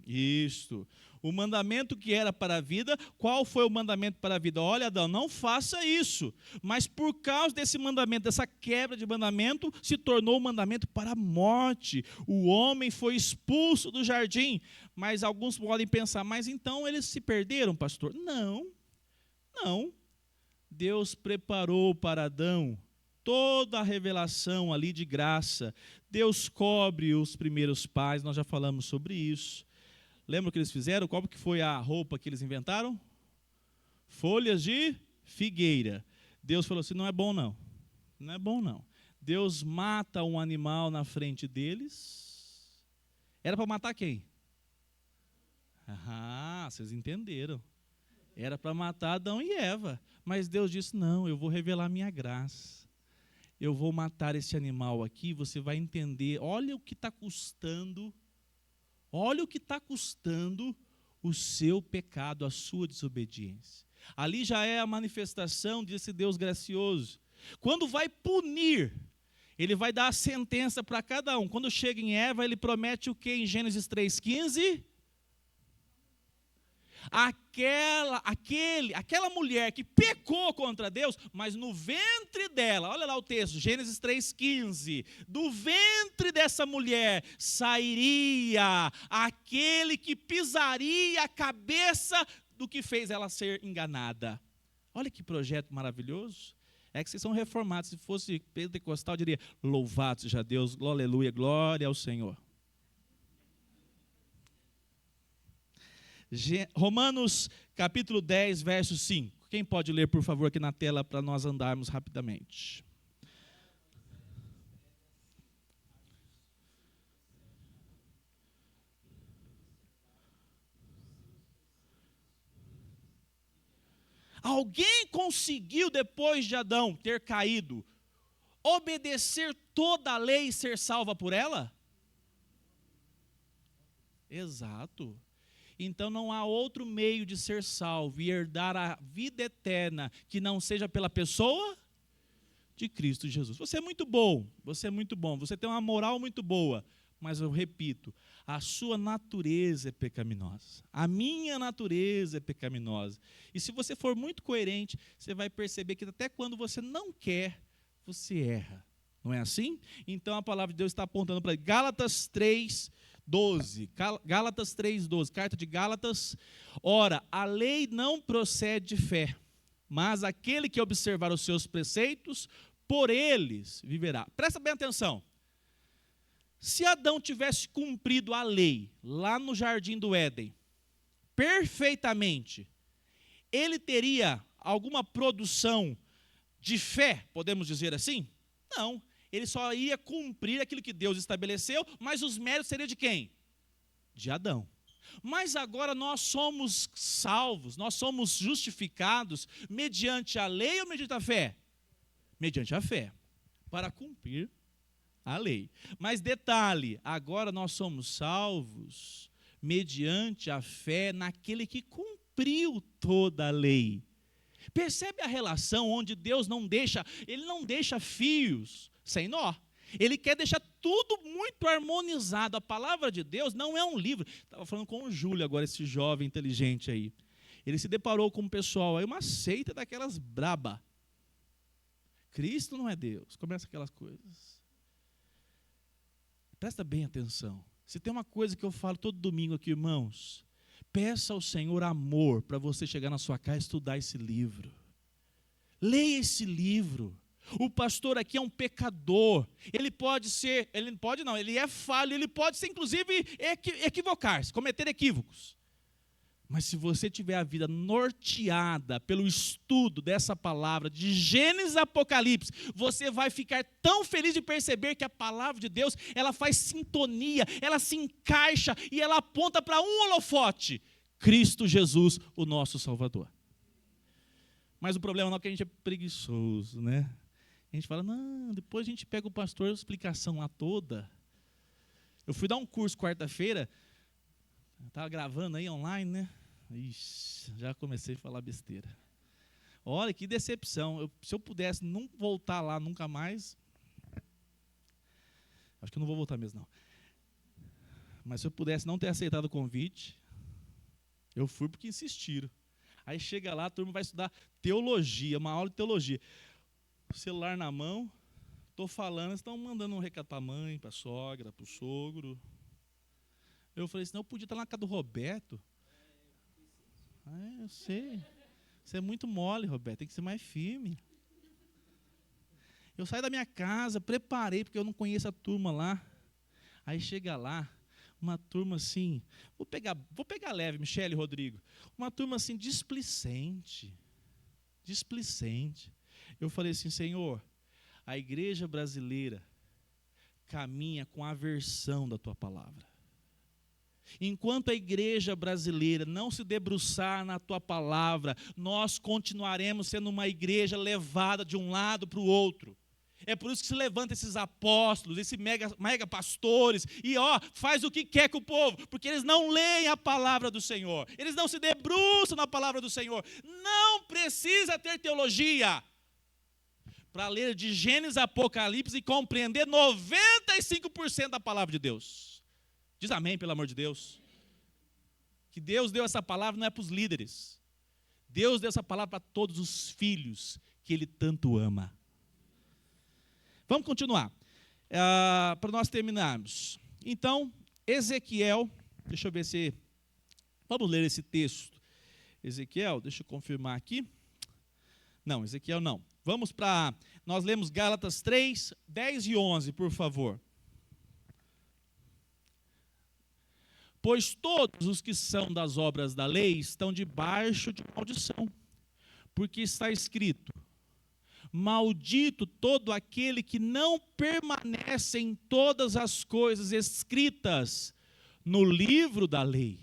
Isto. O mandamento que era para a vida, qual foi o mandamento para a vida? Olha, Adão, não faça isso. Mas por causa desse mandamento, dessa quebra de mandamento, se tornou um mandamento para a morte. O homem foi expulso do jardim. Mas alguns podem pensar, mas então eles se perderam, pastor? Não, não. Deus preparou para Adão toda a revelação ali de graça. Deus cobre os primeiros pais, nós já falamos sobre isso. Lembra o que eles fizeram? Qual que foi a roupa que eles inventaram? Folhas de figueira. Deus falou assim, não é bom não. Não é bom não. Deus mata um animal na frente deles. Era para matar quem? Ah, vocês entenderam. Era para matar Adão e Eva. Mas Deus disse, não, eu vou revelar minha graça. Eu vou matar esse animal aqui, você vai entender. Olha o que está custando. Olha o que está custando o seu pecado, a sua desobediência. Ali já é a manifestação desse Deus gracioso. Quando vai punir, ele vai dar a sentença para cada um. Quando chega em Eva, ele promete o que em Gênesis 3,15? Aquela mulher que pecou contra Deus, mas no ventre dela, olha lá o texto, Gênesis 3,15, do ventre dessa mulher sairia aquele que pisaria a cabeça do que fez ela ser enganada. Olha que projeto maravilhoso. É que vocês são reformados, se fosse pentecostal, eu diria, louvado seja Deus, aleluia, glória ao Senhor. Romanos capítulo 10, verso 5. Quem pode ler, por favor, aqui na tela para nós andarmos rapidamente? Alguém conseguiu, depois de Adão ter caído, obedecer toda a lei e ser salva por ela? Exato. Então não há outro meio de ser salvo e herdar a vida eterna que não seja pela pessoa de Cristo Jesus. Você é muito bom, você tem uma moral muito boa, mas eu repito, a sua natureza é pecaminosa, a minha natureza é pecaminosa. E se você for muito coerente, você vai perceber que até quando você não quer, você erra. Não é assim? Então a palavra de Deus está apontando para Gálatas 3:12, Gálatas 3:12, carta de Gálatas. Ora, a lei não procede de fé, mas aquele que observar os seus preceitos, por eles viverá. Presta bem atenção. Se Adão tivesse cumprido a lei, lá no jardim do Éden, perfeitamente, ele teria alguma produção de fé, podemos dizer assim? Não. Ele só ia cumprir aquilo que Deus estabeleceu, mas os méritos seriam de quem? De Adão. Mas agora nós somos salvos, nós somos justificados mediante a lei ou mediante a fé? Mediante a fé, para cumprir a lei. Mas detalhe, agora nós somos salvos mediante a fé naquele que cumpriu toda a lei. Percebe a relação onde Deus não deixa, ele não deixa fios sem nó. Ele quer deixar tudo muito harmonizado. A palavra de Deus não é um livro. Estava falando com o Júlio agora, esse jovem inteligente aí. Ele se deparou com um pessoal aí, uma seita daquelas braba. Cristo não é Deus. Começa aquelas coisas. Presta bem atenção. Se tem uma coisa que eu falo todo domingo aqui, irmãos, peça ao Senhor amor para você chegar na sua casa e estudar esse livro. Leia esse livro. O pastor aqui é um pecador. Ele pode ser, ele é falho, ele pode ser inclusive equivocar-se, cometer equívocos. Mas se você tiver a vida norteada pelo estudo dessa palavra, de Gênesis a Apocalipse, você vai ficar tão feliz de perceber que a palavra de Deus, ela faz sintonia, ela se encaixa e ela aponta para um holofote: Cristo Jesus, o nosso Salvador. Mas o problema não é que a gente é preguiçoso, né? A gente fala, não, depois a gente pega o pastor, a explicação lá toda. Eu fui dar um curso quarta-feira, estava gravando aí online, né? Ixi, já comecei a falar besteira. Olha, que decepção. Se eu pudesse não voltar lá nunca mais, acho que eu não vou voltar mesmo, não. Mas se eu pudesse não ter aceitado o convite, eu fui porque insistiram. Aí chega lá, a turma vai estudar teologia, uma aula de teologia. O celular na mão, estou falando, estão mandando um recado para a mãe, para a sogra, para o sogro. Eu falei assim, não, eu podia estar na casa do Roberto. Eu sei. Você é muito mole, Roberto, tem que ser mais firme. Eu saí da minha casa, preparei, porque eu não conheço a turma lá. Aí chega lá, uma turma assim, vou pegar leve, Michele e Rodrigo. Uma turma assim, displicente. Eu falei assim, Senhor, a igreja brasileira caminha com aversão da tua palavra. Enquanto a igreja brasileira não se debruçar na tua palavra, nós continuaremos sendo uma igreja levada de um lado para o outro. É por isso que se levanta esses apóstolos, esses mega pastores, e faz o que quer com o povo, porque eles não leem a palavra do Senhor, eles não se debruçam na palavra do Senhor. Não precisa ter teologia para ler de Gênesis a Apocalipse e compreender 95% da palavra de Deus. Diz amém, pelo amor de Deus. Que Deus deu essa palavra não é para os líderes. Deus deu essa palavra para todos os filhos que Ele tanto ama. Vamos continuar, para nós terminarmos. Então, Ezequiel, deixa eu ver se... Vamos ler esse texto. Ezequiel, deixa eu confirmar aqui. Não, Ezequiel não. Vamos para... Nós lemos Gálatas 3, 10 e 11, por favor. Pois todos os que são das obras da lei estão debaixo de maldição, porque está escrito, maldito todo aquele que não permanece em todas as coisas escritas no livro da lei,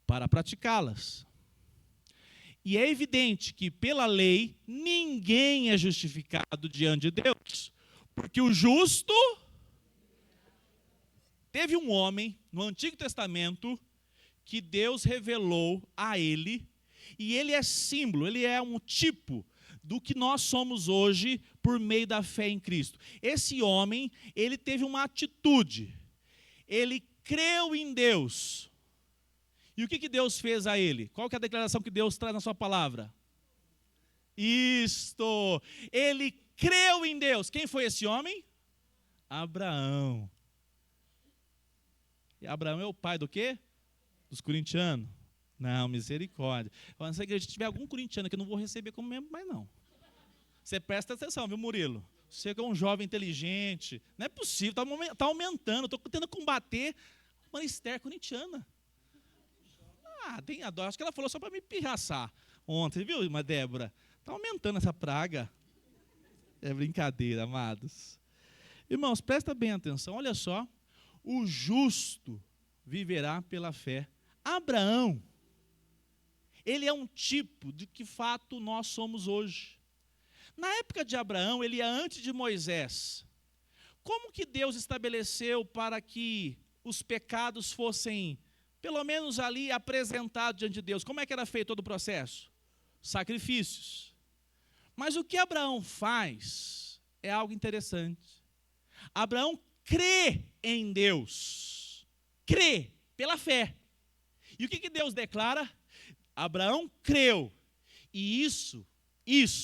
para praticá-las. E é evidente que pela lei ninguém é justificado diante de Deus, porque o justo... Teve um homem no Antigo Testamento que Deus revelou a ele, e ele é símbolo, ele é um tipo do que nós somos hoje por meio da fé em Cristo. Esse homem, ele teve uma atitude, ele creu em Deus. E o que Deus fez a ele? Qual que é a declaração que Deus traz na sua palavra? Ele creu em Deus. Quem foi esse homem? Abraão. E Abraão é o pai do quê? Dos corintianos? Não, misericórdia. Se a igreja tiver algum corintiano que eu não vou receber como membro, mas não. Você presta atenção, viu, Murilo? Você que é um jovem inteligente. Não é possível, está aumentando. Estou tentando combater uma Esther corintiana. Tem a dó. Acho que ela falou só para me pirraçar ontem, viu, irmã Débora? Está aumentando essa praga. É brincadeira, amados. Irmãos, presta bem atenção, olha só. O justo viverá pela fé. Abraão, ele é um tipo de que fato nós somos hoje. Na época de Abraão, ele é antes de Moisés. Como que Deus estabeleceu para que os pecados fossem, pelo menos ali, apresentados diante de Deus? Como é que era feito todo o processo? Sacrifícios. Mas o que Abraão faz é algo interessante. Abraão crê em Deus. Crê pela fé. E o que Deus declara? Abraão creu. E isso,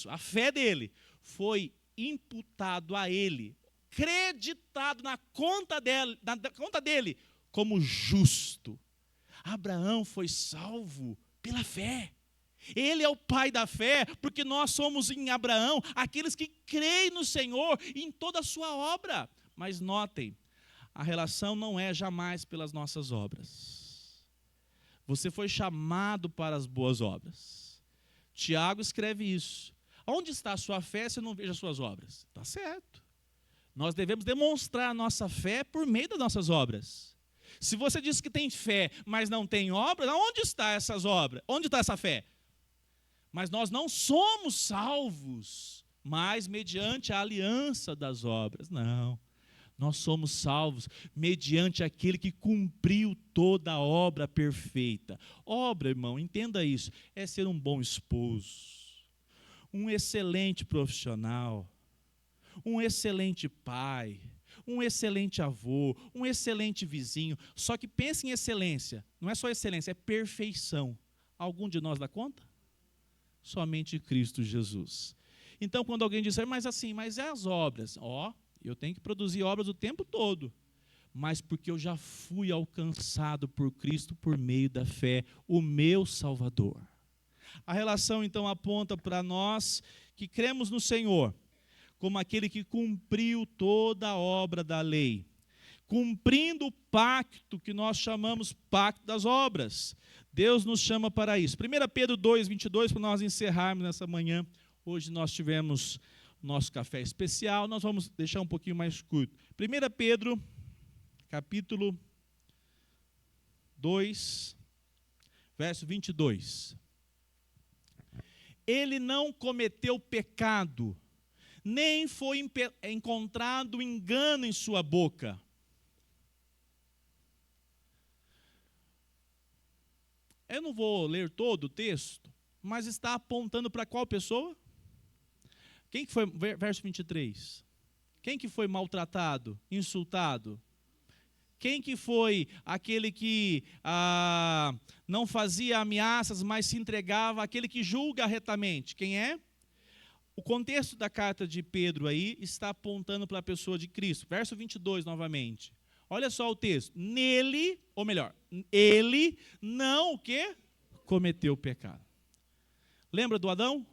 a fé dele, foi imputado a ele, creditado na conta dele como justo. Abraão foi salvo pela fé. Ele é o pai da fé, porque nós somos em Abraão aqueles que creem no Senhor em toda a sua obra. Mas notem, a relação não é jamais pelas nossas obras. Você foi chamado para as boas obras. Tiago escreve isso. Onde está a sua fé se eu não vejo as suas obras? Está certo. Nós devemos demonstrar a nossa fé por meio das nossas obras. Se você diz que tem fé, mas não tem obras, onde está essas obras? Onde está essa fé? Mas nós não somos salvos, mas mediante a aliança das obras. Não. Nós somos salvos mediante aquele que cumpriu toda a obra perfeita. Obra, irmão, entenda isso, é ser um bom esposo, um excelente profissional, um excelente pai, um excelente avô, um excelente vizinho. Só que pense em excelência, não é só excelência, é perfeição. Algum de nós dá conta? Somente Cristo Jesus. Então, quando alguém diz, mas é as obras. Eu tenho que produzir obras o tempo todo. Mas porque eu já fui alcançado por Cristo por meio da fé, o meu Salvador. A relação, então, aponta para nós que cremos no Senhor, como aquele que cumpriu toda a obra da lei, cumprindo o pacto que nós chamamos pacto das obras. Deus nos chama para isso. 1 Pedro 2:22, para nós encerrarmos nessa manhã. Hoje nós tivemos nosso café especial, nós vamos deixar um pouquinho mais curto. 1 Pedro, capítulo 2, verso 22. Ele não cometeu pecado, nem foi encontrado engano em sua boca. Eu não vou ler todo o texto, mas está apontando para qual pessoa? Quem que foi, verso 23, quem que foi maltratado, insultado? Quem que foi aquele que não fazia ameaças, mas se entregava, aquele que julga retamente? Quem é? O contexto da carta de Pedro aí está apontando para a pessoa de Cristo. Verso 22 novamente. Olha só o texto. Nele, ou melhor, ele não o quê? Cometeu pecado. Lembra do Adão?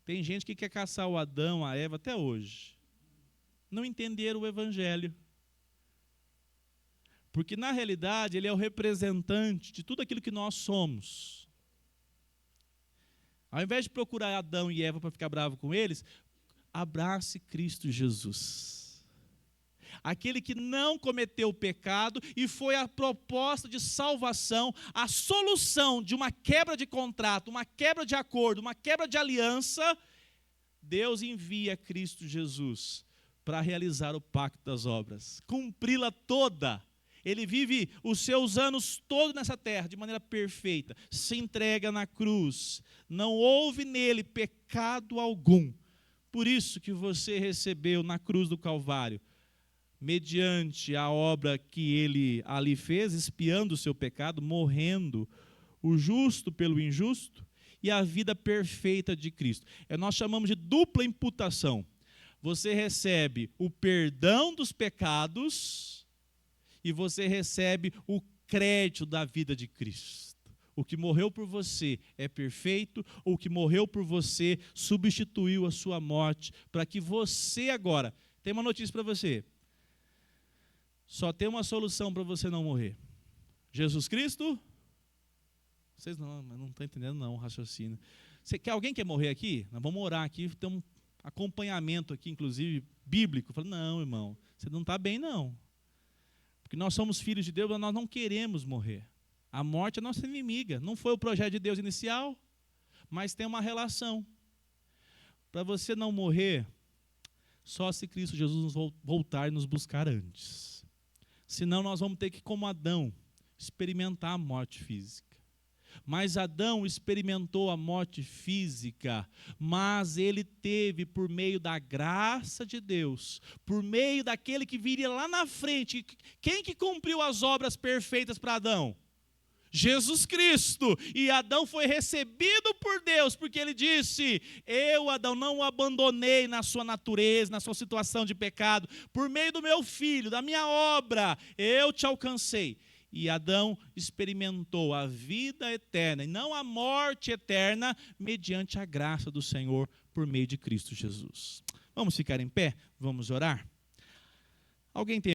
Tem gente que quer caçar o Adão, a Eva até hoje. Não entenderam o evangelho. Porque na realidade ele é o representante de tudo aquilo que nós somos. Ao invés de procurar Adão e Eva para ficar bravo com eles, abrace Cristo Jesus. Aquele que não cometeu pecado e foi a proposta de salvação, a solução de uma quebra de contrato, uma quebra de acordo, uma quebra de aliança. Deus envia Cristo Jesus para realizar o pacto das obras, cumpri-la toda. Ele vive os seus anos todos nessa terra de maneira perfeita, se entrega na cruz, não houve nele pecado algum. Por isso que você recebeu na cruz do Calvário, mediante a obra que ele ali fez, expiando o seu pecado, morrendo o justo pelo injusto, e a vida perfeita de Cristo. Nós chamamos de dupla imputação. Você recebe o perdão dos pecados e você recebe o crédito da vida de Cristo. O que morreu por você é perfeito, o que morreu por você substituiu a sua morte, para que você agora, tem uma notícia para você, só tem uma solução para você não morrer. Jesus Cristo? Vocês não estão entendendo não o raciocínio. Alguém quer morrer aqui? Nós vamos orar aqui, tem um acompanhamento aqui, inclusive, bíblico. Falo, não, irmão, você não está bem não. Porque nós somos filhos de Deus, mas nós não queremos morrer. A morte é nossa inimiga. Não foi o projeto de Deus inicial, mas tem uma relação. Para você não morrer, só se Cristo Jesus voltar e nos buscar antes. Senão nós vamos ter que, como Adão, experimentar a morte física. Mas Adão experimentou a morte física, mas ele teve, por meio da graça de Deus, por meio daquele que viria lá na frente. Quem que cumpriu as obras perfeitas para Adão? Jesus Cristo. E Adão foi recebido por Deus, porque ele disse: eu, Adão, não o abandonei na sua natureza, na sua situação de pecado. Por meio do meu filho, da minha obra, eu te alcancei. E Adão experimentou a vida eterna, e não a morte eterna, mediante a graça do Senhor, por meio de Cristo Jesus. Vamos ficar em pé? Vamos orar? Alguém tem